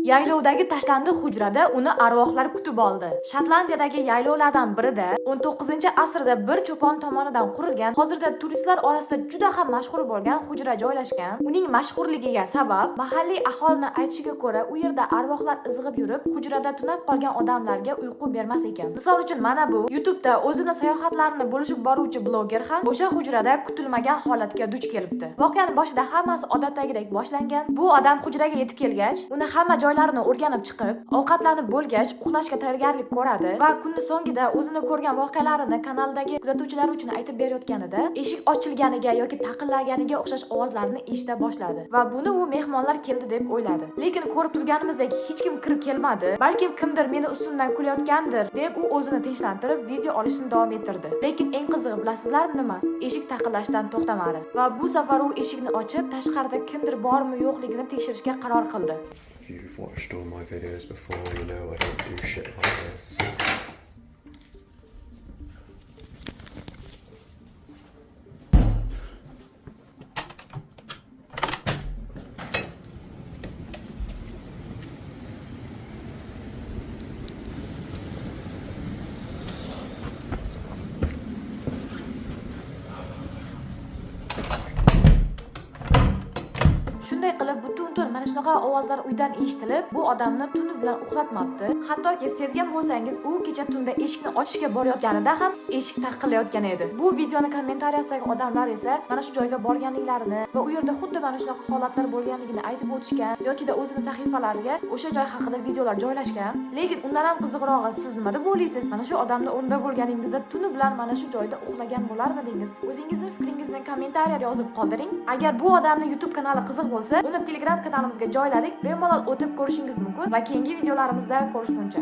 Yaylovdagi tashlandiq hujrada uni arvohlar kutib oldi. Shotlandiyadagi yaylovlardan birida 19-asrda bir cho'pon tomonidan qurilgan, hozirda turistlar orasida juda ham mashhur bo'lgan hujra joylashgan. Uning mashhurligiga sabab mahalliy aholining aytishiga ko'ra, u yerda arvohlar izg'ib yurib, hujrada tunab qolgan odamlarga uyqu bermas ekan. Misol uchun mana bu YouTube'da o'zini sayohatlarini bo'lishib boruvchi bloger ham o'sha hujrada kutilmagan holatga duch kelibdi. Voqeani boshida hammasi odatdagidek boshlangan. Bu odam hujraga yetib kelgach, uni hamma joylarini o'rganib chiqib, ovqatlanib bo'lgach, uxlashga tayyorgarlik ko'radi va kunning so'ngida o'zini ko'rgan voqealarini kanaldagi kuzatuvchilar uchun aytib berayotganida eshik ochilganiga yoki taqillaganiga o'xshash ovozlarni eshita boshladi va buni u mehmonlar keldi deb o'yladi. Lekin ko'rib turganimizdek hech kim kirib kelmadi. Balki kimdir meni ustimdan kulayotgandir deb u o'zini tinchlantirib video olishni davom ettirdi. Lekin eng qizig'i bilasizlarmi nima? Eshik taqillashdan to'xtamadi va bu safar u eshikni ochib, tashqarida kimdir bormi yo'qligini tekshirishga qaror qildi. If you've watched all my videos before, you know I don't do shit like this. Shunday qilib butun tun mana shunaqa ovozlar uydan eshitilib, bu odamni tuni bilan uxlatmabdi. Hattoki sezgan bo'lsangiz, u kecha tunda eshikni ochishga borayotganida ham eshik taqillayotgan edi. Bu videoni kommentariyasidagi odamlar esa mana shu joyga borganliklarini va u yerda xuddi mana shunaqa holatlar bo'lganligini aytib o'tishgan yoki o'zini sahifalariga o'sha joy haqida videolar joylashgan. Lekin undan ham qiziqrog'i, siz nima deb o'ylaysiz? Mana shu odamni o'rnida bo'lganingizda tuni bilan mana shu joyda uxlagan bo'larmidingiz? O'zingizning fikringizni kommentariyada yozib qoldiring. Agar bu odamning YouTube kanali qiziq bo'lsa, uni Telegram kanalimizga joyladik, bemalol o'tib ko'rishingiz mumkin va keyingi videolarimizda ko'rishguncha